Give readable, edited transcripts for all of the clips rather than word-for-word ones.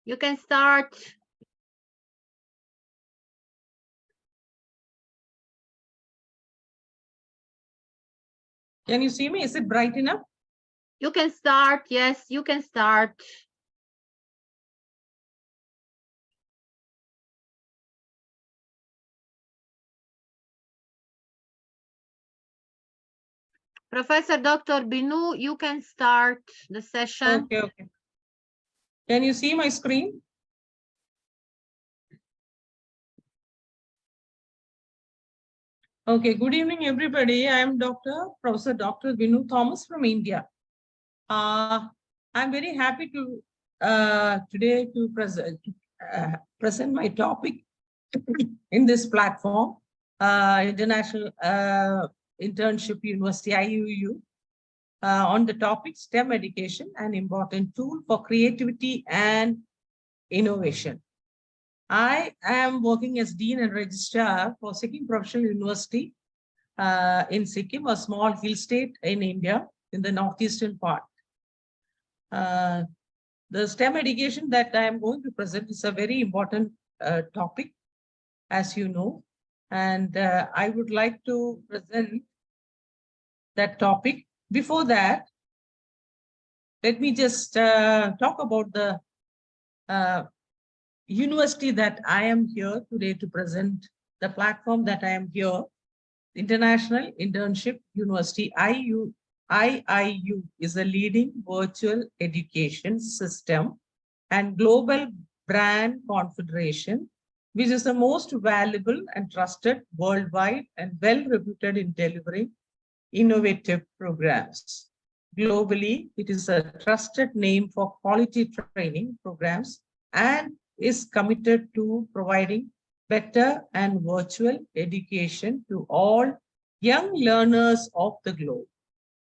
You can start. Can you see me? Is it bright enough? You can start. Yes, you can start. Professor Dr. Binu, you can start the session. Okay, okay. Can you see my screen? Okay, good evening, everybody. I am Professor Dr. Binu Thomas from India. I'm very happy to today to present my topic in this platform, International Internship University, IIU, on the topic STEM education, an important tool for creativity and innovation. I am working as Dean and Registrar for Sikkim Professional University in Sikkim, a small hill state in India, in the northeastern part. The STEM education that I am going to present is a very important topic, as you know, and I would like to present that topic. Before that, let me just talk about the university that I am here today to present, the platform that I am here, International Internship University, IIU is a leading virtual education system and global brand confederation, which is the most valuable and trusted worldwide and well-reputed in delivering innovative programs. Globally, it is a trusted name for quality training programs and is committed to providing better and virtual education to all young learners of the globe.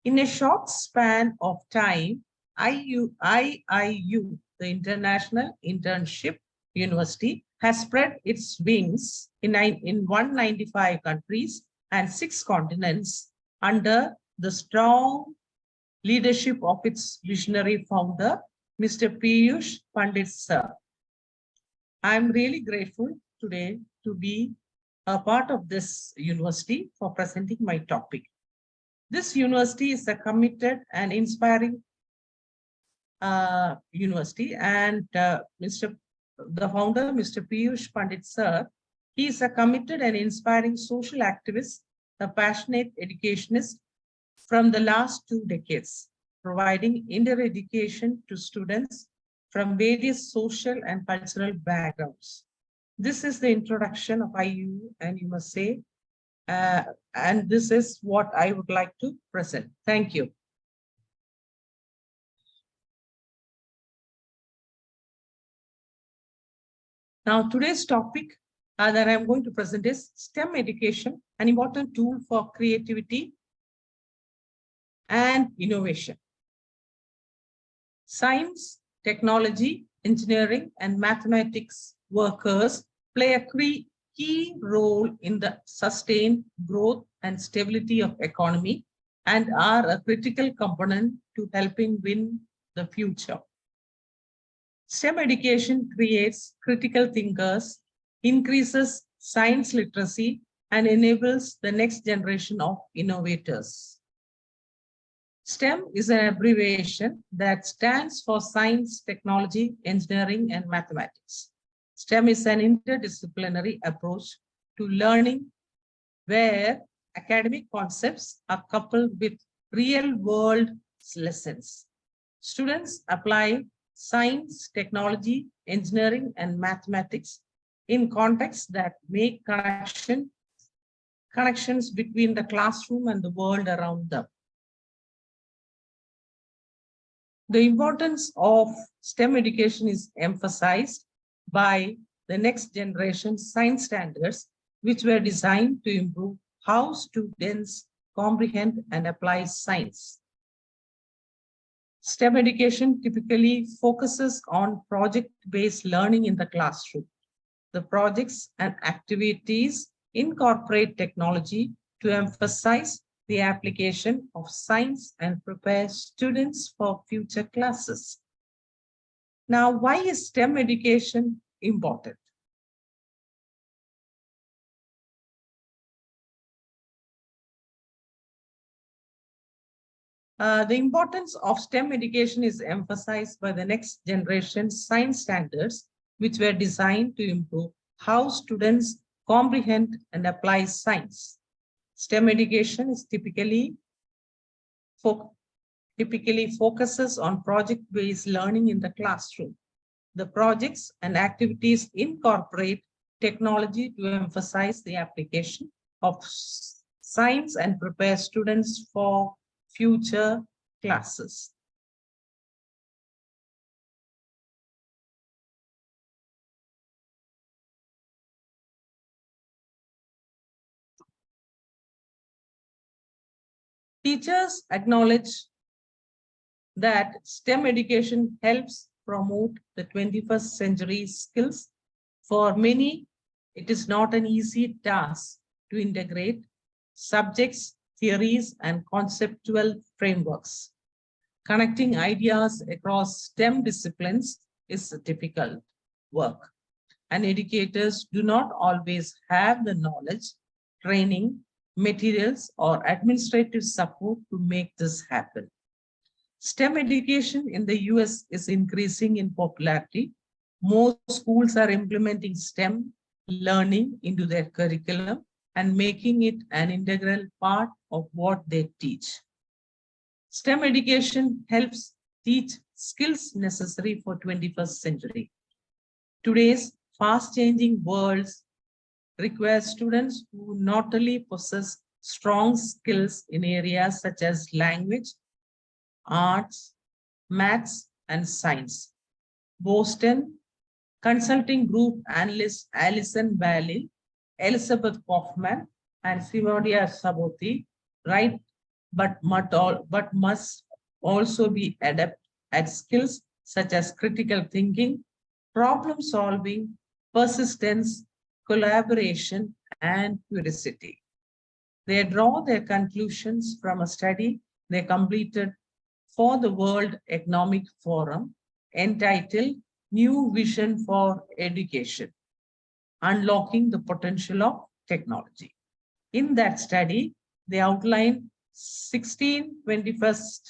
In a short span of time, IIU, the International Internship University, has spread its wings in 195 countries and 6 continents under the strong leadership of its visionary founder, Mr. Piyush Pandit sir. I'm really grateful today to be a part of this university for presenting my topic. This university is a committed and inspiring university, and the founder, Mr. Piyush Pandit sir, he is a committed and inspiring social activist, a passionate educationist from the last 2 decades, providing inter-education to students from various social and cultural backgrounds. This is the introduction of IIU, and you must say, and this is what I would like to present. Thank you. Now, today's topic that I'm going to present is STEM education, an important tool for creativity and innovation. Science, technology, engineering, and mathematics workers play a key role in the sustained growth and stability of economy and are a critical component to helping win the future. STEM education creates critical thinkers, increases science literacy, and enables the next generation of innovators. STEM is an abbreviation that stands for science, technology, engineering, and mathematics. STEM is an interdisciplinary approach to learning where academic concepts are coupled with real-world lessons. Students apply science, technology, engineering, and mathematics in contexts that make connections between the classroom and the world around them. The importance of STEM education is emphasized by the next generation science standards, which were designed to improve how students comprehend and apply science. STEM education typically focuses on project-based learning in the classroom. The projects and activities incorporate technology to emphasize the application of science and prepare students for future classes. Now, why is STEM education important? The importance of STEM education is emphasized by the next generation science standards, which were designed to improve how students comprehend and apply science. STEM education is typically focuses on project-based learning in the classroom. The projects and activities incorporate technology to emphasize the application of science and prepare students for future classes. Teachers acknowledge that STEM education helps promote the 21st century skills. For many, it is not an easy task to integrate subjects, theories, and conceptual frameworks. Connecting ideas across STEM disciplines is a difficult work, and educators do not always have the knowledge, training, materials, or administrative support to make this happen. STEM education in the US is increasing in popularity. More schools are implementing STEM learning into their curriculum and making it an integral part of what they teach. STEM education helps teach skills necessary for 21st century. Today's fast-changing world requires students who not only possess strong skills in areas such as language, arts, maths, and science. Boston Consulting Group analyst Alison Bailey, Elizabeth Kaufman, and Simodia Saboti write, but must also be adept at skills such as critical thinking, problem solving, persistence, collaboration, and curiosity. They draw their conclusions from a study they completed for the World Economic Forum entitled New Vision for Education, Unlocking the Potential of Technology. In that study, they outlined 16 21st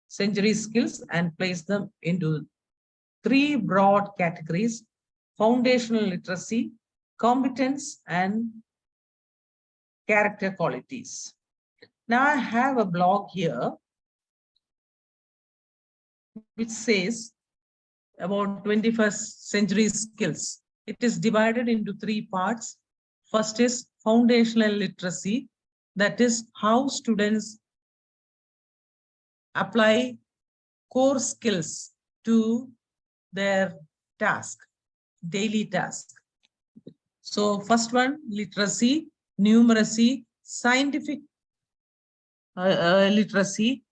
century skills and placed them into three broad categories: foundational literacy, competence, and character qualities. Now I have a blog here which says about 21st century skills. It is divided into three parts. First is foundational literacy, that is how students apply core skills to their task, daily task. So first one, literacy, numeracy, scientific literacy,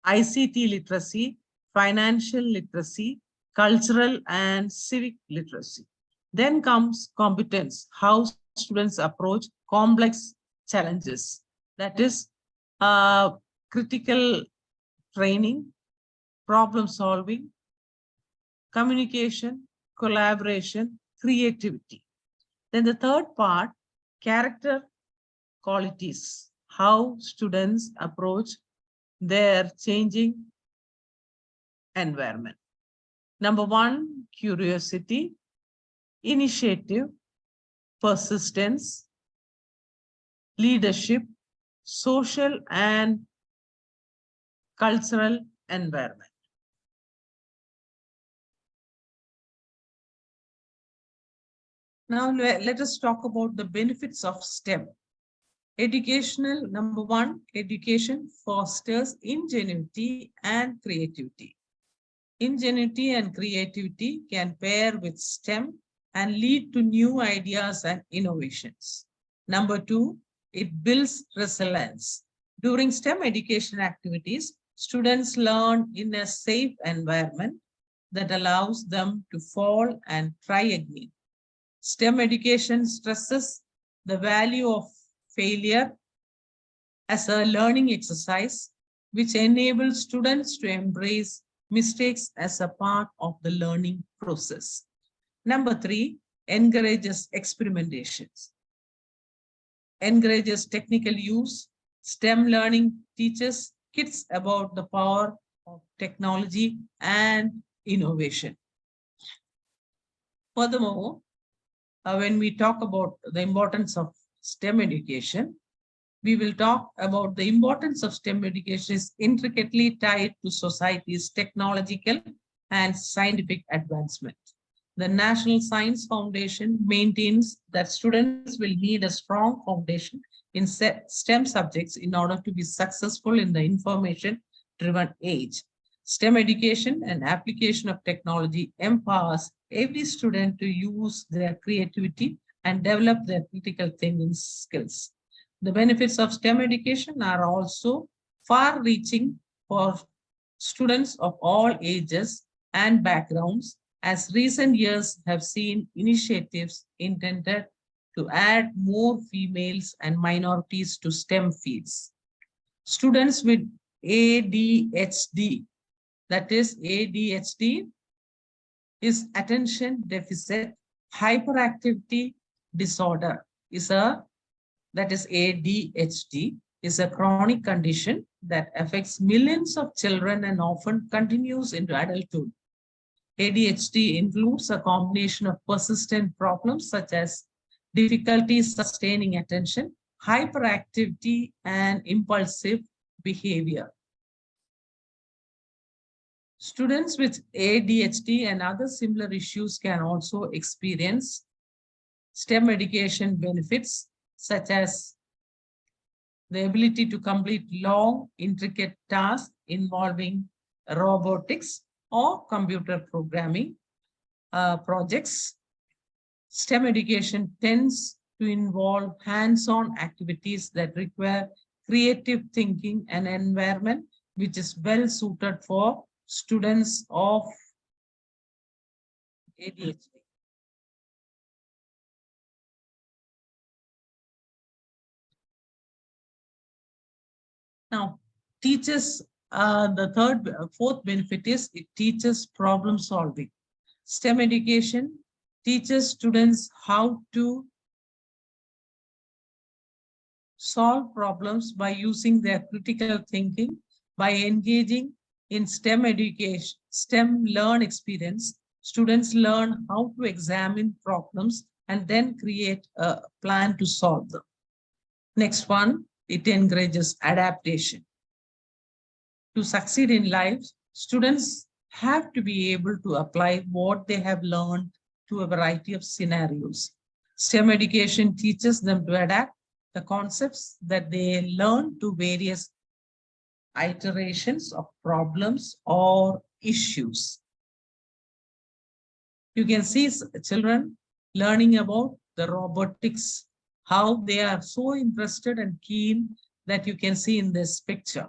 ICT literacy, financial literacy, cultural and civic literacy. Then comes competence, how students approach complex challenges. That is critical training, problem solving, communication, collaboration, creativity. Then the third part, character qualities, how students approach their changing environment. Number one, curiosity, initiative, persistence, leadership, social and cultural environment. Now let us talk about the benefits of STEM. Educational, number one, education fosters ingenuity and creativity. Ingenuity and creativity can pair with STEM and lead to new ideas and innovations. Number two, it builds resilience. During STEM education activities, students learn in a safe environment that allows them to fall and try again. STEM education stresses the value of failure as a learning exercise, which enables students to embrace mistakes as a part of the learning process. Number 3, encourages experimentations, encourages technical use. STEM learning teaches kids about the power of technology and innovation. Furthermore, when we talk about the importance of STEM education, we will talk about the importance of STEM education is intricately tied to society's technological and scientific advancement. The National Science Foundation maintains that students will need a strong foundation in STEM subjects in order to be successful in the information-driven age. STEM education and application of technology empowers every student to use their creativity and develop their critical thinking skills. The benefits of STEM education are also far-reaching for students of all ages and backgrounds, as recent years have seen initiatives intended to add more females and minorities to STEM fields. Students with ADHD, that is ADHD, is attention deficit hyperactivity disorder, that is ADHD, is a chronic condition that affects millions of children and often continues into adulthood. ADHD includes a combination of persistent problems such as difficulty sustaining attention, hyperactivity, and impulsive behavior. Students with ADHD and other similar issues can also experience STEM education benefits, such as the ability to complete long, intricate tasks involving robotics or computer programming projects. STEM education tends to involve hands-on activities that require creative thinking and environment, which is well suited for students of ADHD. Now, teachers, the fourth benefit is it teaches problem solving. STEM education teaches students how to solve problems by using their critical thinking. By engaging in STEM education, STEM learn experience, students learn how to examine problems and then create a plan to solve them. Next one, it encourages adaptation. To succeed in life, students have to be able to apply what they have learned to a variety of scenarios. STEM education teaches them to adapt the concepts that they learn to various iterations of problems or issues. You can see children learning about the robotics, how they are so interested and keen that you can see in this picture.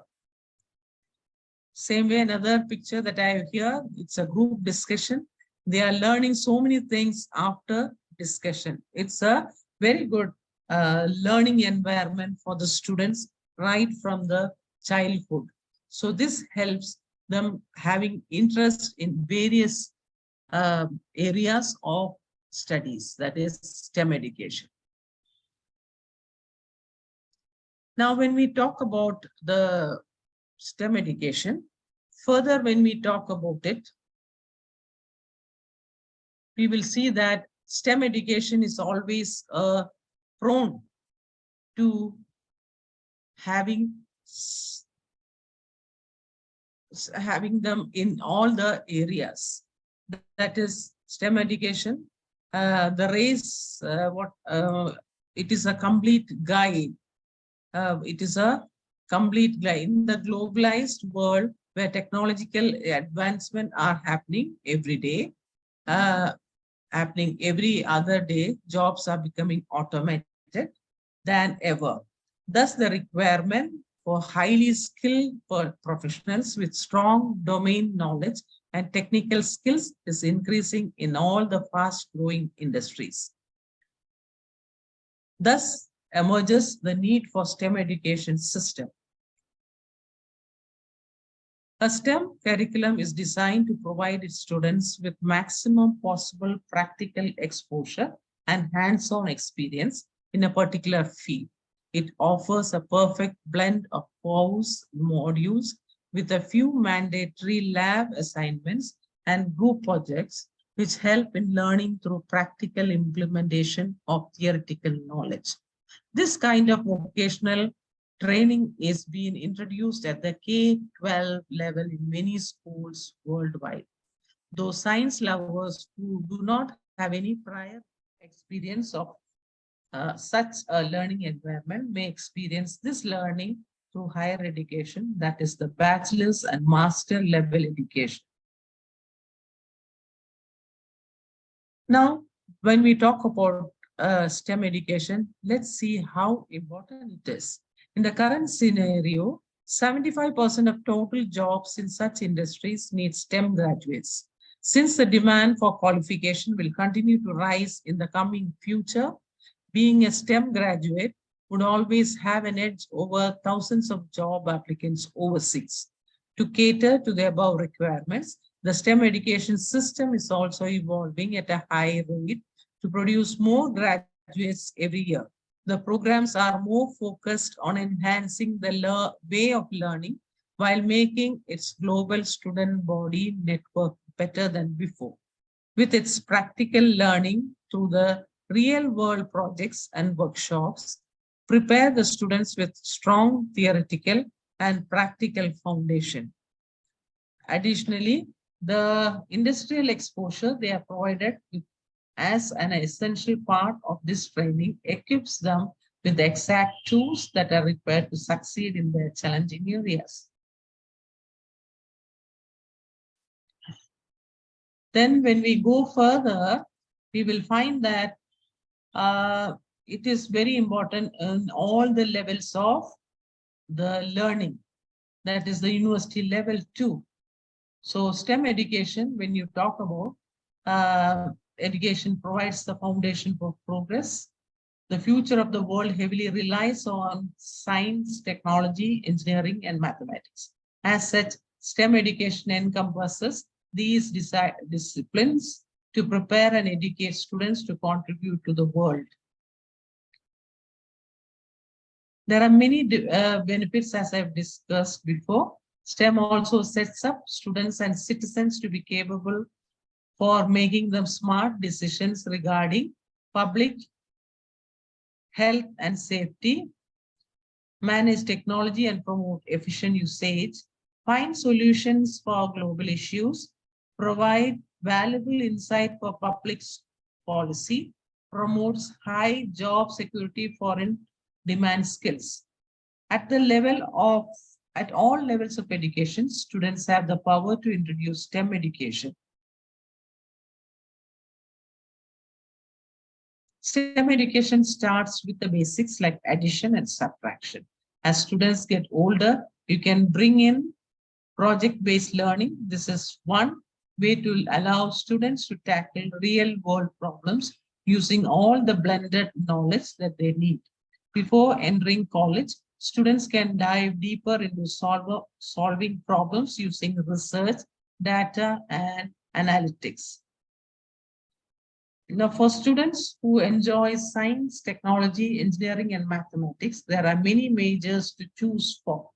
Same way, another picture that I have here, it's a group discussion. They are learning so many things after discussion. It's a very good learning environment for the students right from the childhood. So this helps them having interest in various areas of studies, that is STEM education. Now, when we talk about the STEM education, further when we talk about it, we will see that STEM education is always prone to having them in all the areas. That is STEM education. The race, it is a complete guide. It is a complete guide in the globalized world where technological advancement are happening every day, happening every other day. Jobs are becoming automated than ever. Thus, the requirement for highly skilled professionals with strong domain knowledge and technical skills is increasing in all the fast-growing industries. Thus emerges the need for STEM education system. A STEM curriculum is designed to provide its students with maximum possible practical exposure and hands-on experience in a particular field. It offers a perfect blend of course modules with a few mandatory lab assignments and group projects, which help in learning through practical implementation of theoretical knowledge. This kind of vocational training is being introduced at the K-12 level in many schools worldwide. Those science lovers who do not have any prior experience of such a learning environment may experience this learning through higher education, that is the bachelor's and master level education. Now, when we talk about STEM education, let's see how important it is. In the current scenario, 75% of total jobs in such industries need STEM graduates. Since the demand for qualification will continue to rise in the coming future, being a STEM graduate would always have an edge over thousands of job applicants overseas. To cater to the above requirements, the STEM education system is also evolving at a high rate to produce more graduates every year. The programs are more focused on enhancing the way of learning while making its global student body network better than before. With its practical learning through the real world projects and workshops, prepare the students with strong theoretical and practical foundation. Additionally, the industrial exposure they are provided with as an essential part of this training equips them with the exact tools that are required to succeed in their challenging areas. Then when we go further, we will find that it is very important in all the levels of the learning, that is the university level too. So STEM education, when you talk about education provides the foundation for progress. The future of the world heavily relies on science, technology, engineering, and mathematics. As such, STEM education encompasses these disciplines to prepare and educate students to contribute to the world. There are many benefits, as I've discussed before. STEM also sets up students and citizens to be capable for making them smart decisions regarding public health and safety, manage technology and promote efficient usage, find solutions for global issues, provide valuable insight for public policy, promotes high job security for in-demand skills. At all levels of education, students have the power to introduce STEM education. STEM education starts with the basics like addition and subtraction. As students get older, you can bring in project-based learning. This is one way to allow students to tackle real-world problems using all the blended knowledge that they need. Before entering college, students can dive deeper into solving problems using research, data, and analytics. Now, for students who enjoy science, technology, engineering, and mathematics, there are many majors to choose for.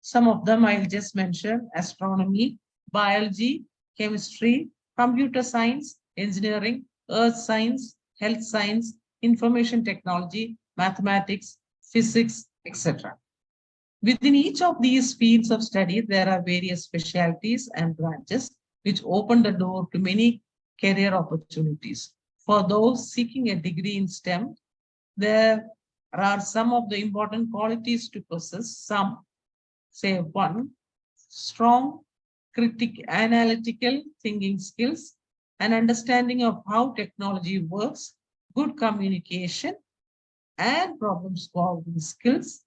Some of them I'll just mention: astronomy, biology, chemistry, computer science, engineering, earth science, health science, information technology, mathematics, physics, etc. Within each of these fields of study, there are various specialties and branches which open the door to many career opportunities. For those seeking a degree in STEM, there are some of the important qualities to possess. Some say: one, strong analytical thinking skills, an understanding of how technology works, good communication and problem solving skills,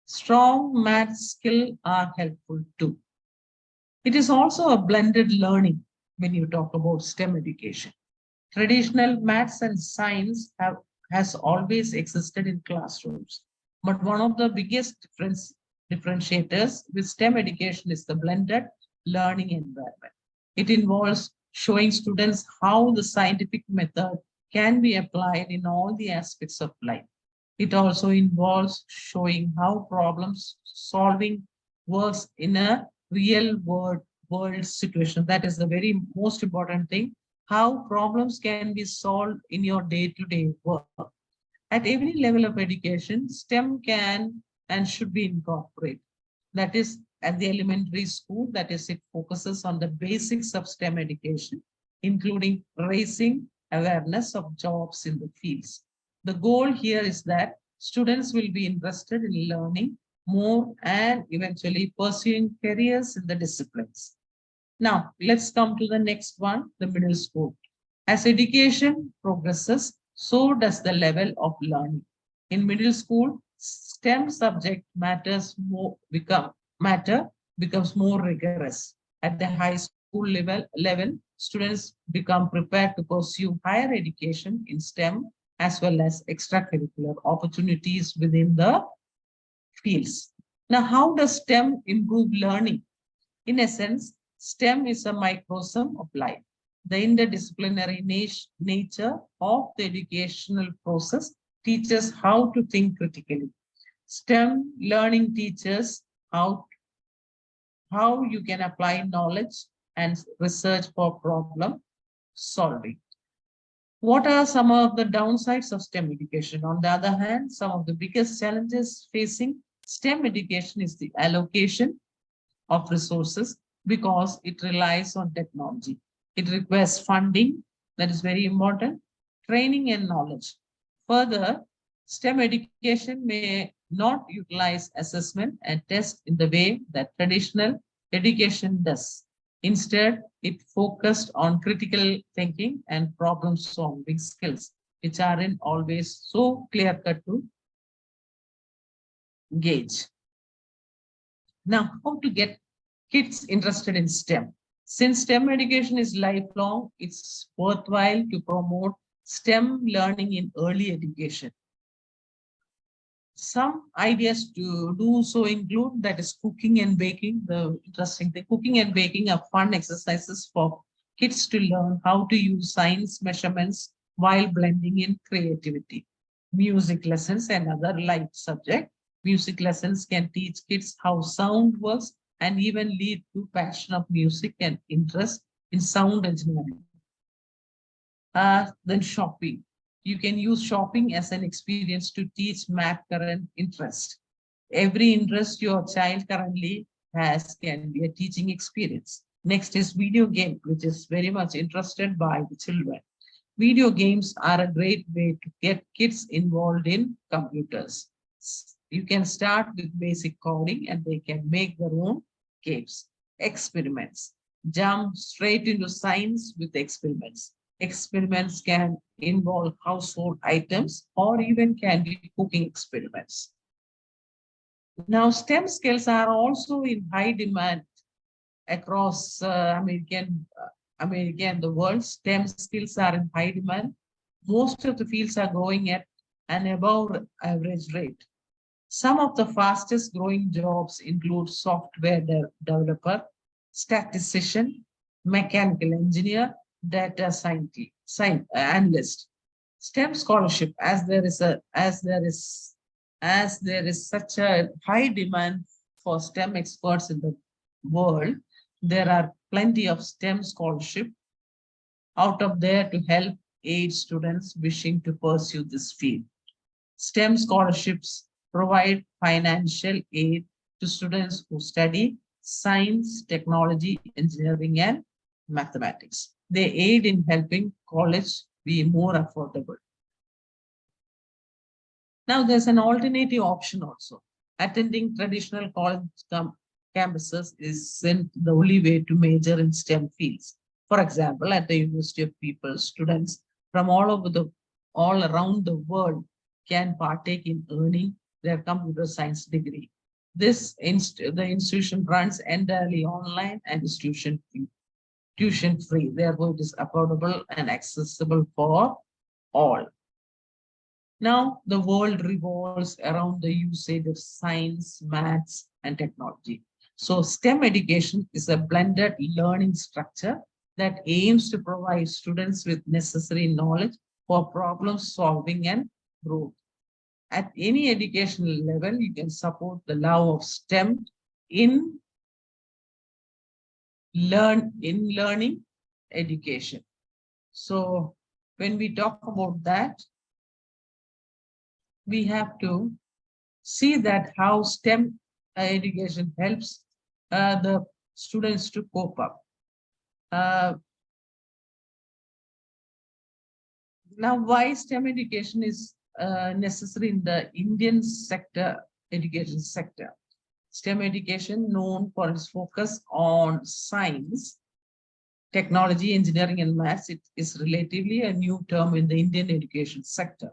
strong math skill are helpful too. It is also a blended learning when you talk about STEM education. Traditional maths and science has always existed in classrooms, but one of the biggest differentiators with STEM education is the blended learning environment. It involves showing students how the scientific method can be applied in all the aspects of life. It also involves showing how problems solving works in a real world situation. That is the very most important thing. How problems can be solved in your day-to-day work. At every level of education, STEM can and should be incorporated. That is, at the elementary school, that is, it focuses on the basics of STEM education, including raising awareness of jobs in the fields. The goal here is that students will be interested in learning more and eventually pursuing careers in the disciplines. Now, let's come to the next one, the middle school. As education progresses, so does the level of learning. In middle school, STEM subject becomes more rigorous. At the high school level, students become prepared to pursue higher education in STEM as well as extracurricular opportunities within the fields. Now, how does STEM improve learning? In essence, STEM is a microcosm of life. The interdisciplinary nature of the educational process teaches how to think critically. STEM learning teaches how you can apply knowledge and research for problem solving. What are some of the downsides of STEM education? On the other hand, some of the biggest challenges facing STEM education is the allocation of resources because it relies on technology. It requires funding, that is very important, training and knowledge. Further, STEM education may not utilize assessment and test in the way that traditional education does. Instead, it focused on critical thinking and problem solving skills, which aren't always so clear cut to gauge. Now, how to get kids interested in STEM? Since STEM education is lifelong, it's worthwhile to promote STEM learning in early education. Some ideas to do so include that is cooking and baking. The interesting thing, cooking and baking are fun exercises for kids to learn how to use science measurements while blending in creativity. Music lessons, another light subject. Music lessons can teach kids how sound works and even lead to passion of music and interest in sound engineering. Then shopping. You can use shopping as an experience to teach math current interest. Every interest your child currently has can be a teaching experience. Next is video game, which is very much interested by the children. Video games are a great way to get kids involved in computers. You can start with basic coding and they can make their own games. Experiments. Jump straight into science with experiments. Experiments can involve household items or even can be cooking experiments. Now, STEM skills are also in high demand across the world. STEM skills are in high demand. Most of the fields are growing at an above average rate. Some of the fastest growing jobs include software developer, statistician, mechanical engineer, data scientist, analyst. STEM scholarship, as there is such a high demand for STEM experts in the world, there are plenty of STEM scholarship out of there to help aid students wishing to pursue this field. STEM scholarships provide financial aid to students who study science, technology, engineering, and mathematics. They aid in helping college be more affordable. Now, there's an alternative option also. Attending traditional college campuses isn't the only way to major in STEM fields. For example, at the University of People, students from all around the world can partake in earning their computer science degree. The institution runs entirely online and is tuition free. Therefore, it is affordable and accessible for all. Now, the world revolves around the usage of science, maths, and technology. So, STEM education is a blended learning structure that aims to provide students with necessary knowledge for problem solving and growth. At any educational level, you can support the love of STEM in learning education. So when we talk about that, we have to see that how STEM education helps the students to cope up. Uh, Now, why STEM education is necessary in the Indian education sector? STEM education, known for its focus on science, technology, engineering, and maths, it is relatively a new term in the Indian education sector.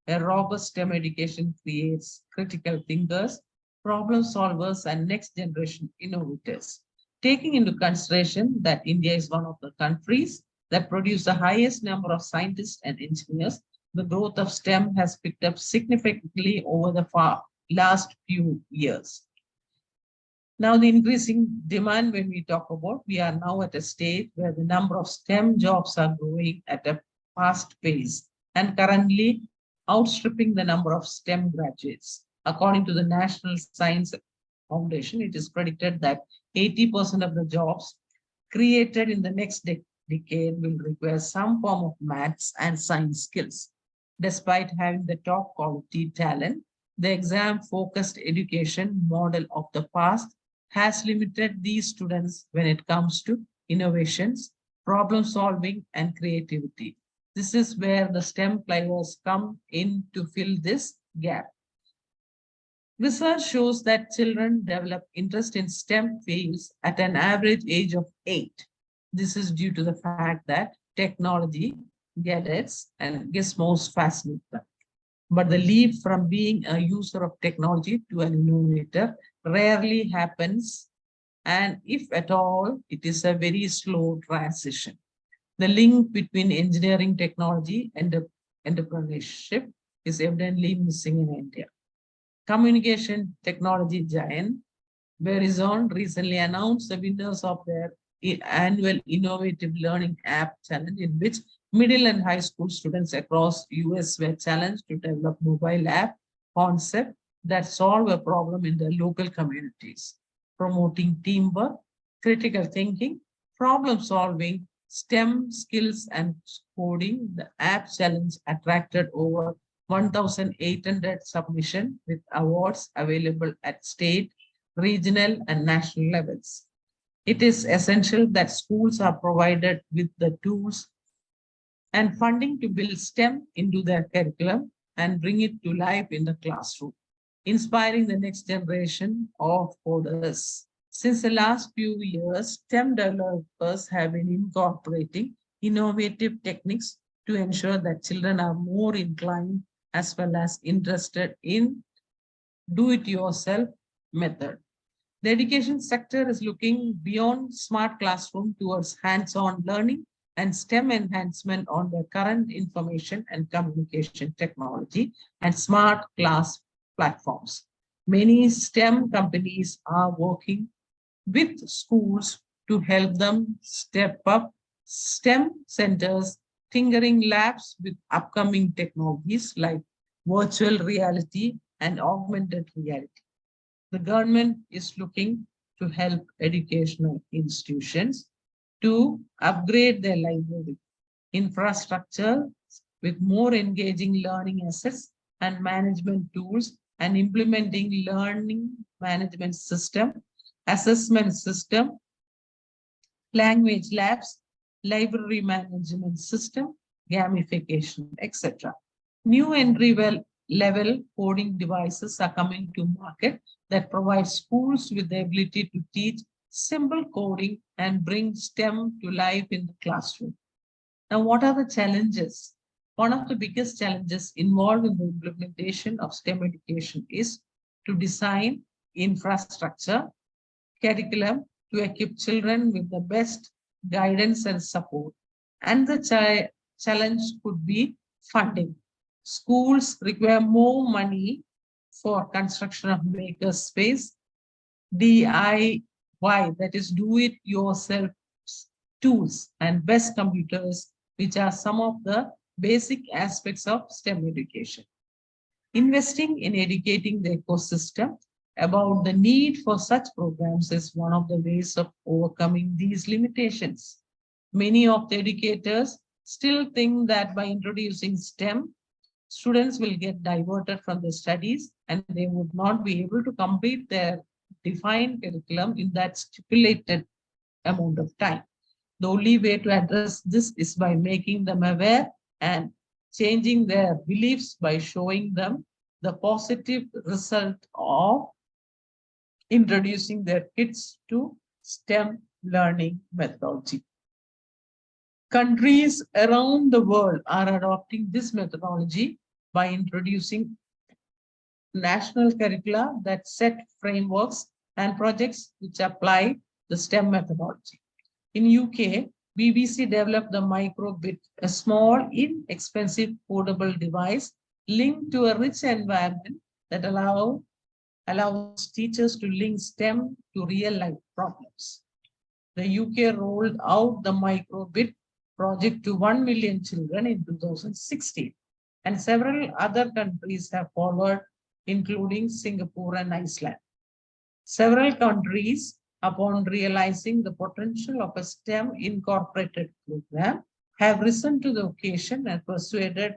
A robust STEM education creates critical thinkers, problem solvers, and next generation innovators. Taking into consideration that India is one of the countries that produce the highest number of scientists and engineers, the growth of STEM has picked up significantly over the last few years. Now, the increasing demand, when we talk about, we are now at a stage where the number of STEM jobs are growing at a fast pace and currently outstripping the number of STEM graduates. According to the National Science Foundation, it is predicted that 80% of the jobs created in the next decade will require some form of maths and science skills. Despite having the top quality talent, the exam-focused education model of the past has limited these students when it comes to innovations, problem solving, and creativity. This is where the STEM players come in to fill this gap. Research shows that children develop interest in STEM fields at an average age of 8. This is due to the fact that technology, gadgets, and gizmos fascinate them. But the leap from being a user of technology to an innovator rarely happens, and if at all, it is a very slow transition. The link between engineering, technology, and entrepreneurship is evidently missing in India. Communication technology giant Verizon recently announced the winners of their annual Innovative Learning App Challenge, in which middle and high school students across US were challenged to develop mobile app concept that solve a problem in their local communities, promoting teamwork, critical thinking, problem solving, STEM skills, and coding. The app challenge attracted over 1,800 submissions with awards available at state, regional, and national levels. It is essential that schools are provided with the tools and funding to build STEM into their curriculum and bring it to life in the classroom, inspiring the next generation of coders. Since the last few years, STEM developers have been incorporating innovative techniques to ensure that children are more inclined as well as interested in do-it-yourself method. The education sector is looking beyond smart classroom towards hands-on learning and STEM enhancement on the current information and communication technology and smart class platforms. Many STEM companies are working with schools to help them step up STEM centers, tinkering labs with upcoming technologies like virtual reality and augmented reality. The government is looking to help educational institutions to upgrade their library infrastructure with more engaging learning assets and management tools, and implementing learning management system, assessment system, language labs, library management system, gamification, etc. New entry level coding devices are coming to market that provide schools with the ability to teach simple coding and bring STEM to life in the classroom. Now, what are the challenges? One of the biggest challenges involved in the implementation of STEM education is to design infrastructure, curriculum to equip children with the best guidance and support. And the challenge could be funding. Schools require more money for construction of maker space, DIY, that is do it yourself tools, and best computers, which are some of the basic aspects of STEM education. Investing in educating the ecosystem about the need for such programs is one of the ways of overcoming these limitations. Many of the educators still think that by introducing STEM, students will get diverted from the studies and they would not be able to complete their defined curriculum in that stipulated amount of time. The only way to address this is by making them aware and changing their beliefs by showing them the positive result of introducing their kids to STEM learning methodology. Countries around the world are adopting this methodology by introducing national curricula that set frameworks and projects which apply the STEM methodology. In UK, BBC developed the microbit, a small, inexpensive portable device linked to a rich environment that allows teachers to link STEM to real-life problems. The UK rolled out the microbit project to 1 million children in 2016, and several other countries have followed, including Singapore and Iceland. Several countries, upon realizing the potential of a STEM incorporated program, have risen to the occasion and persuaded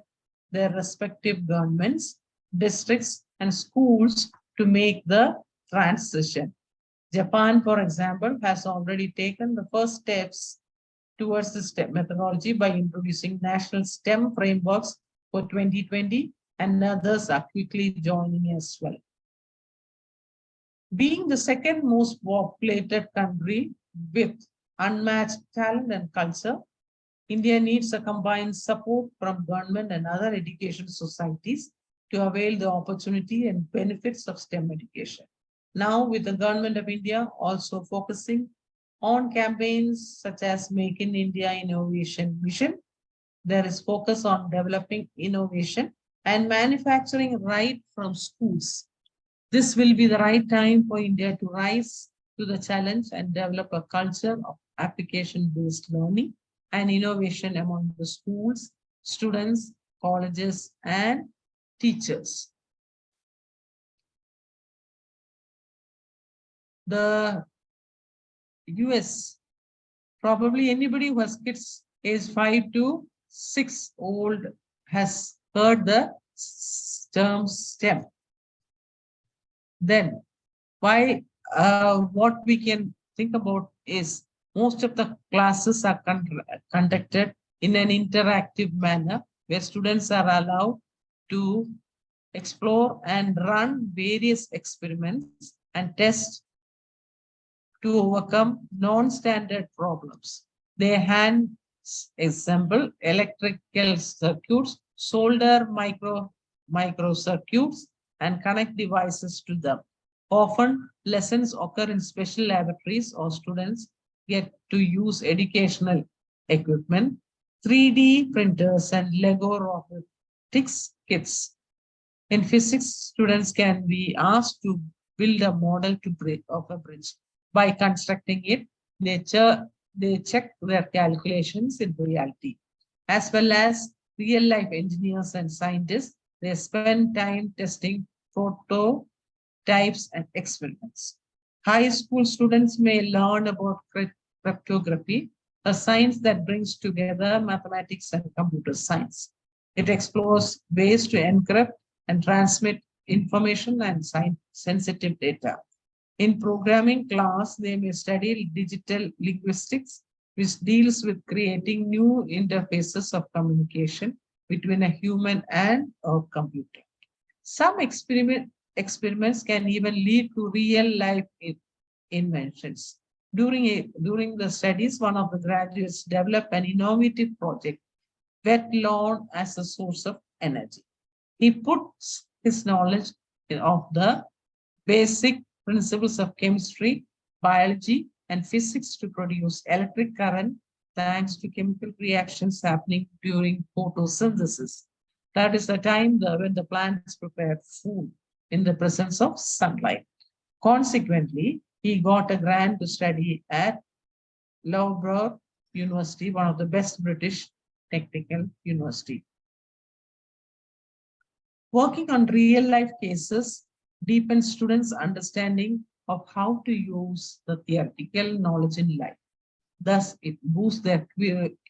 their respective governments, districts, and schools to make the transition. Japan, for example, has already taken the first steps towards the STEM methodology by introducing national STEM frameworks for 2020, and others are quickly joining as well. Being the second most populated country with unmatched talent and culture, India needs a combined support from government and other education societies to avail the opportunity and benefits of STEM education. Now, with the government of India also focusing on campaigns such as Make in India Innovation Mission, there is focus on developing innovation and manufacturing right from schools. This will be the right time for India to rise to the challenge and develop a culture of application-based learning and innovation among the schools, students, colleges, and teachers. The US, probably anybody who has kids age 5 to 6 old has heard the term STEM. Then what we can think about is most of the classes are conducted in an interactive manner where students are allowed to explore and run various experiments and tests to overcome non-standard problems. They hand assemble electrical circuits, solder microcircuits, and connect devices to them. Often, lessons occur in special laboratories or students get to use educational equipment, 3D printers, and Lego robotics kits. In physics, students can be asked to build a model of a bridge. By constructing it, they check their calculations in reality. As well as real-life engineers and scientists, they spend time testing prototypes and experiments. High school students may learn about cryptography, a science that brings together mathematics and computer science. It explores ways to encrypt and transmit information and sensitive data. In programming class, they may study digital linguistics, which deals with creating new interfaces of communication between a human and a computer. Some experiments can even lead to real-life inventions. During the studies, one of the graduates developed an innovative project, wet lawn as a source of energy. He puts his knowledge of the basic principles of chemistry, biology, and physics to produce electric current thanks to chemical reactions happening during photosynthesis. That is the time when the plants prepare food in the presence of sunlight. Consequently, he got a grant to study at Loughborough University, one of the best British technical university. Working on real life cases deepens students' understanding of how to use the theoretical knowledge in life. Thus, it boosts their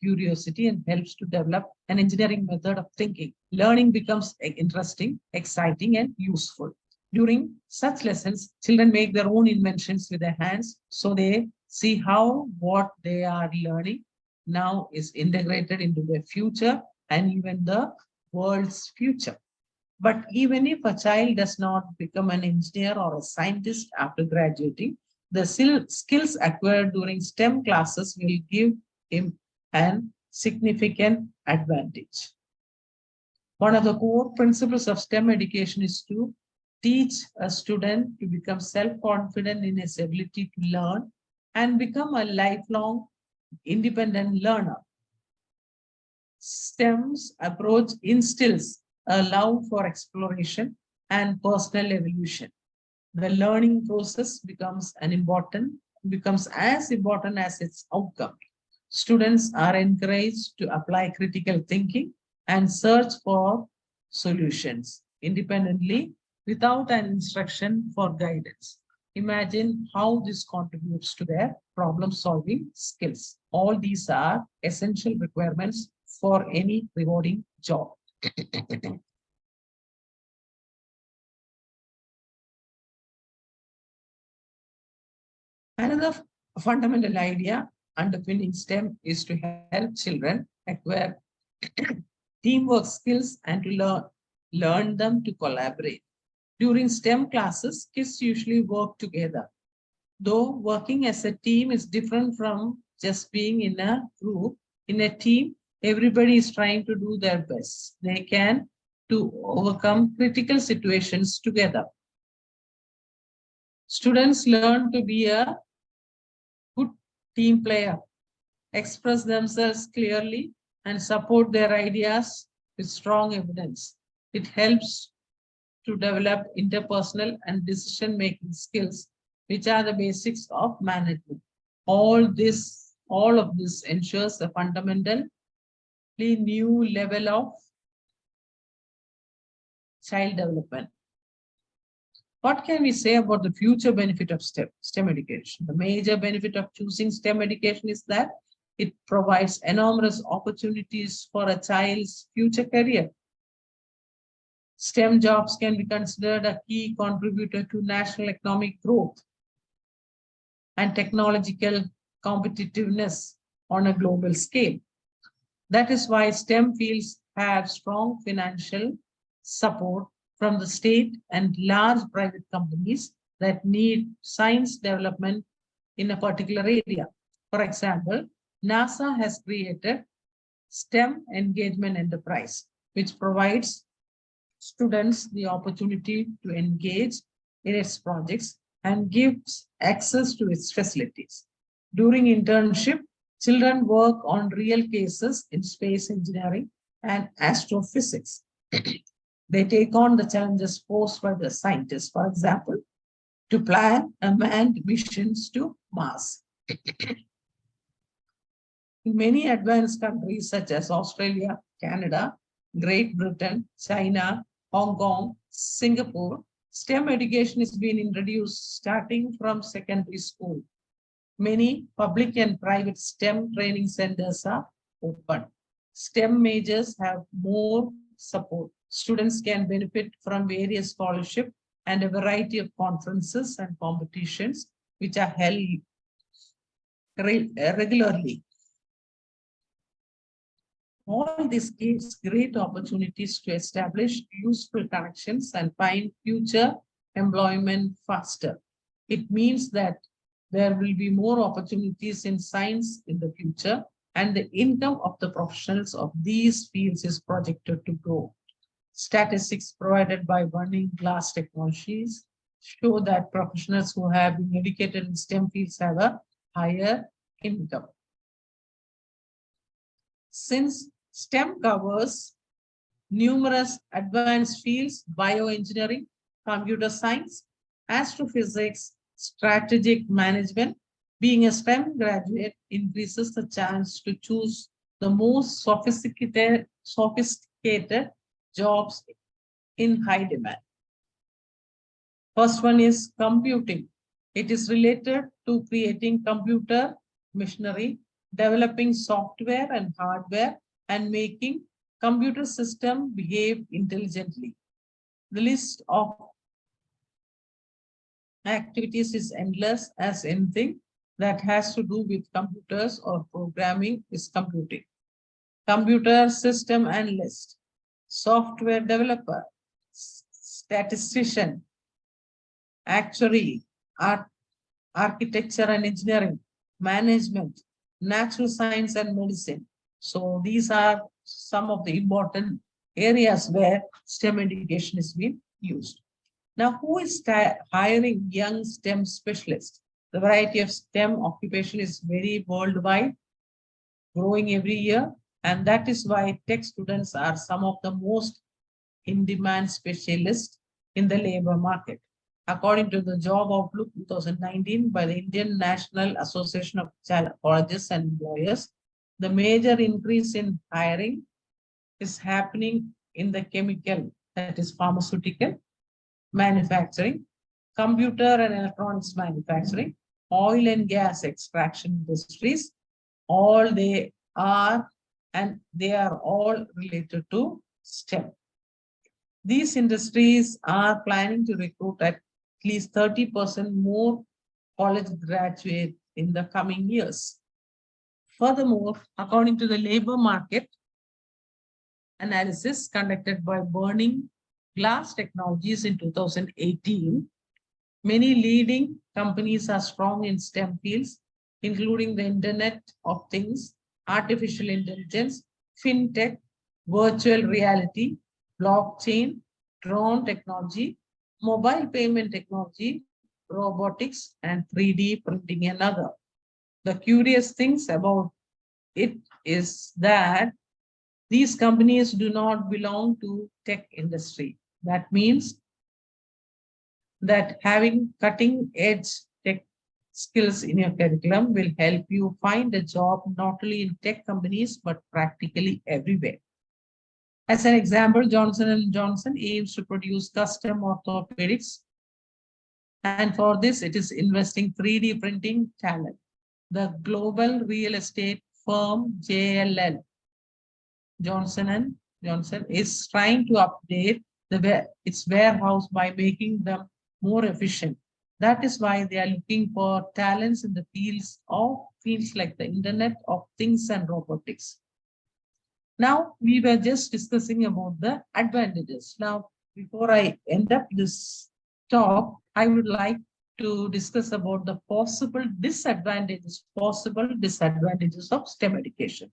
curiosity and helps to develop an engineering method of thinking. Learning becomes interesting, exciting, and useful. During such lessons, children make their own inventions with their hands, so they see how what they are learning now is integrated into their future and even the world's future. But even if a child does not become an engineer or a scientist after graduating, the skills acquired during STEM classes will give him an significant advantage. One of the core principles of STEM education is to teach a student to become self-confident in his ability to learn and become a lifelong independent learner. STEM's approach instills a love for exploration and personal evolution. The learning process becomes as important as its outcome. Students are encouraged to apply critical thinking and search for solutions independently without an instruction for guidance. Imagine how this contributes to their problem-solving skills. All these are essential requirements for any rewarding job. Another fundamental idea underpinning STEM is to help children acquire teamwork skills and to learn them to collaborate. During STEM classes, kids usually work together. Though working as a team is different from just being in a group, in a team, everybody is trying to do their best they can to overcome critical situations together. Students learn to be a good team player, express themselves clearly, and support their ideas with strong evidence. It helps to develop interpersonal and decision-making skills, which are the basics of management. All of this ensures a fundamentally new level of child development. What can we say about the future benefit of STEM education? The major benefit of choosing STEM education is that it provides enormous opportunities for a child's future career. STEM jobs can be considered a key contributor to national economic growth and technological competitiveness on a global scale. That is why STEM fields have strong financial support from the state and large private companies that need science development in a particular area. For example, NASA has created STEM Engagement Enterprise, which provides students the opportunity to engage in its projects and gives access to its facilities. During internship, children work on real cases in space engineering and astrophysics. They take on the challenges posed by the scientists, for example, to plan a manned missions to Mars. In many advanced countries such as Australia, Canada, Great Britain, China, Hong Kong, Singapore, STEM education is being introduced starting from secondary school. Many public and private STEM training centers are open. STEM majors have more support. Students can benefit from various scholarships and a variety of conferences and competitions which are held regularly. All this gives great opportunities to establish useful connections and find future employment faster. It means that there will be more opportunities in science in the future, and the income of the professionals of these fields is projected to grow. Statistics provided by Burning Glass Technologies show that professionals who have been educated in STEM fields have a higher income. Since STEM covers numerous advanced fields, bioengineering, computer science, astrophysics, strategic management. Being a STEM graduate increases the chance to choose the most sophisticated jobs in high demand. First one is computing. It is related to creating computer machinery, developing software and hardware, and making computer system behave intelligently. The list of activities is endless, as anything that has to do with computers or programming is computing. Computer system analyst, software developer, statistician, actuary, architecture and engineering, management, natural science and medicine. So these are some of the important areas where STEM education is being used. Now, who is hiring young STEM specialists? The variety of STEM occupation is very worldwide, growing every year, and that is why tech students are some of the most in-demand specialists in the labor market. According to the Job Outlook 2019 by the Indian National Association of Colleges and Employers, the major increase in hiring is happening in the chemical, that is pharmaceutical, manufacturing, computer and electronics manufacturing, oil and gas extraction industries. All they are, and they are all related to STEM. These industries are planning to recruit at least 30% more college graduates in the coming years. Furthermore, according to the labor market analysis conducted by Burning Glass Technologies in 2018, many leading companies are strong in STEM fields, including the Internet of Things, artificial intelligence, fintech, virtual reality, blockchain, drone technology, mobile payment technology, robotics, and 3D printing and other. The curious things about it is that these companies do not belong to tech industry. That means that having cutting edge tech skills in your curriculum will help you find a job not only in tech companies, but practically everywhere. As an example, Johnson & Johnson aims to produce custom orthopedics. And for this, it is investing 3D printing talent. The global real estate firm JLL, Johnson & Johnson, is trying to update its warehouse by making them more efficient. That is why they are looking for talents in the fields like the Internet of Things and robotics. Now, we were just discussing about the advantages. Now, before I end up this talk, I would like to discuss about the possible disadvantages of STEM education.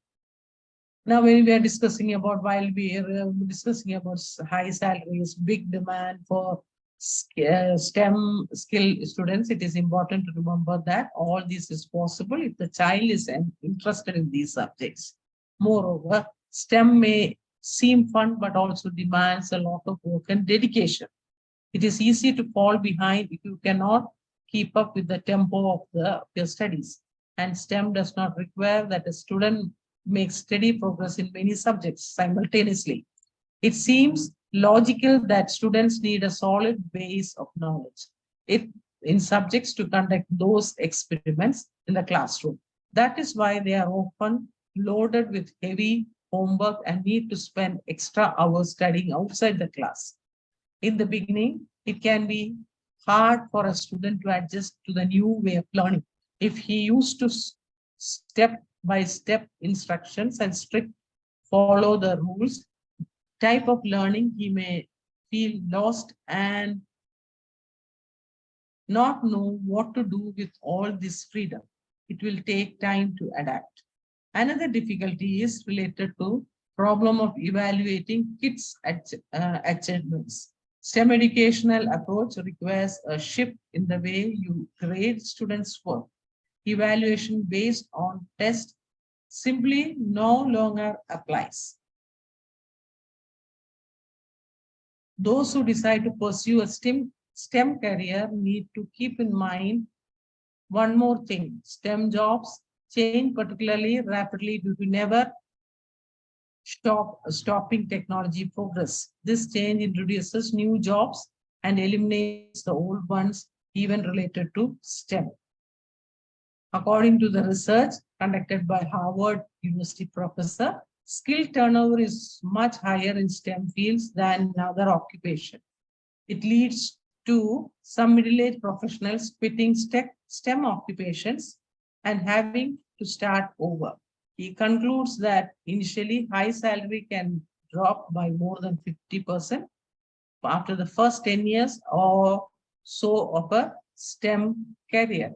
Now, when we are discussing about, while we are discussing about high salaries, big demand for STEM skill students, it is important to remember that all this is possible if the child is interested in these subjects. Moreover, STEM may seem fun, but also demands a lot of work and dedication. It is easy to fall behind if you cannot keep up with the tempo of your studies. And STEM does not require that a student makes steady progress in many subjects simultaneously. It seems logical that students need a solid base of knowledge in subjects to conduct those experiments in the classroom. That is why they are often loaded with heavy homework and need to spend extra hours studying outside the class. In the beginning, it can be hard for a student to adjust to the new way of learning. If he used to step-by-step instructions and strict follow the rules type of learning, he may feel lost and not know what to do with all this freedom. It will take time to adapt. Another difficulty is related to problem of evaluating kids' achievements. STEM educational approach requires a shift in the way you grade students' work. Evaluation based on tests simply no longer applies. Those who decide to pursue a STEM career need to keep in mind one more thing. STEM jobs change particularly rapidly due to never stopping technology progress. This change introduces new jobs and eliminates the old ones, even related to STEM. According to the research conducted by Harvard University professor, skill turnover is much higher in STEM fields than in other occupations. It leads to some middle-aged professionals quitting STEM occupations and having to start over. He concludes that initially high salary can drop by more than 50% after the first 10 years or so of a STEM career.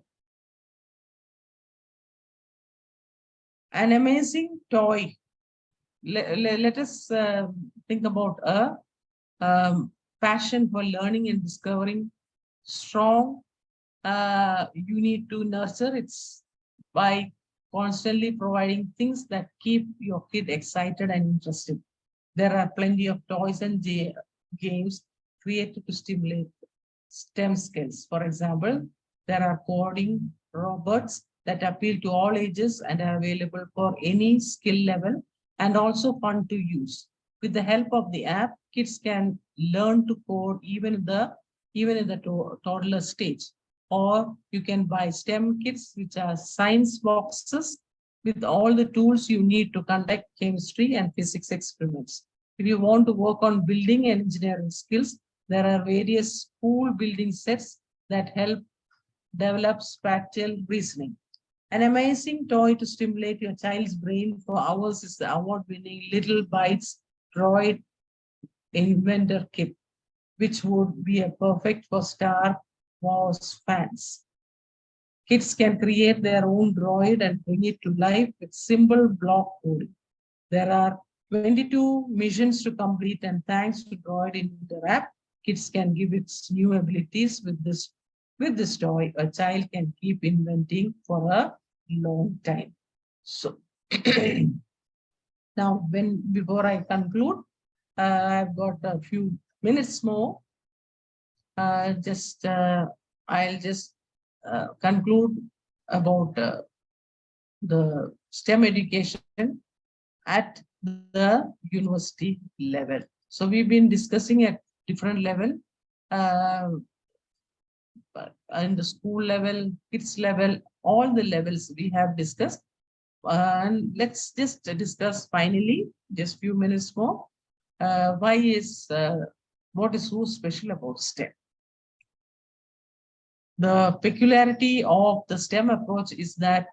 An amazing toy. Let us think about a passion for learning and discovering strong. You need to nurture it by constantly providing things that keep your kid excited and interested. There are plenty of toys and games created to stimulate STEM skills. For example, there are coding robots that appeal to all ages and are available for any skill level and also fun to use. With the help of the app, kids can learn to code even in the toddler stage. Or you can buy STEM kits, which are science boxes with all the tools you need to conduct chemistry and physics experiments. If you want to work on building and engineering skills, there are various school building sets that help develop spatial reasoning. An amazing toy to stimulate your child's brain for hours is the award-winning Little Bites Droid Inventor Kit, which would be a perfect for Star Wars fans. Kids can create their own droid and bring it to life with simple block coding. There are 22 missions to complete, and thanks to Droid Inventor app, kids can give its new abilities with this toy. A child can keep inventing for a long time. So now, before I conclude, I've got a few minutes more. I'll just conclude about the STEM education at the university level. So we've been discussing at different level, in the school level, kids level, all the levels we have discussed. And let's just discuss finally, just few minutes more, what is so special about STEM? The peculiarity of the STEM approach is that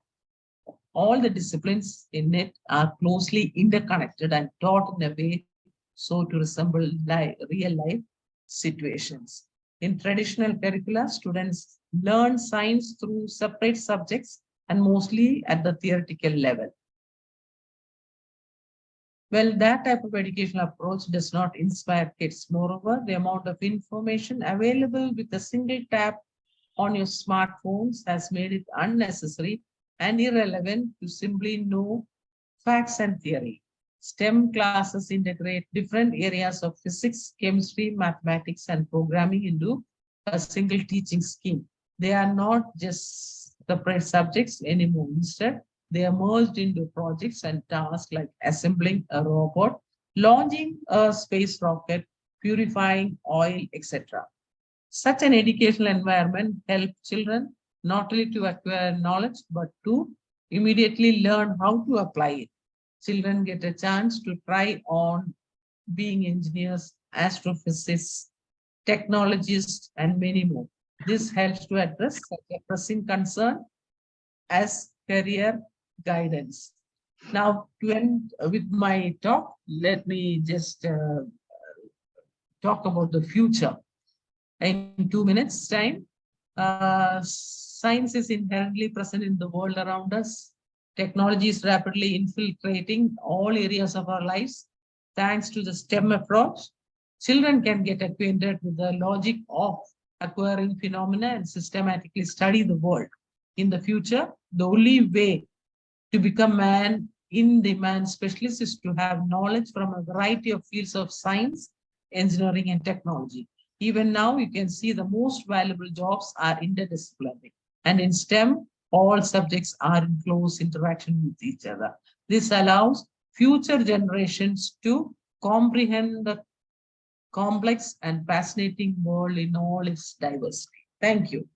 all the disciplines in it are closely interconnected and taught in a way so to resemble real life situations. In traditional curricula, students learn science through separate subjects and mostly at the theoretical level. Well, that type of educational approach does not inspire kids. Moreover, the amount of information available with a single tap on your smartphones has made it unnecessary and irrelevant to simply know facts and theory. STEM classes integrate different areas of physics, chemistry, mathematics, and programming into a single teaching scheme. They are not just separate subjects anymore. Instead, they are merged into projects and tasks like assembling a robot, launching a space rocket, purifying oil, etc. Such an educational environment helps children not only to acquire knowledge, but to immediately learn how to apply it. Children get a chance to try on being engineers, astrophysicists, technologists, and many more. This helps to address such a pressing concern as career guidance. Now, to end with my talk, let me just talk about the future. In 2 minutes' time, science is inherently present in the world around us. Technology is rapidly infiltrating all areas of our lives. Thanks to the STEM approach, children can get acquainted with the logic of acquiring phenomena and systematically study the world. In the future, the only way to become man in demand specialist is to have knowledge from a variety of fields of science engineering, and technology. Even now, you can see the most valuable jobs are interdisciplinary. And in STEM, all subjects are in close interaction with each other. This allows future generations to comprehend the complex and fascinating world in all its diversity. Thank you.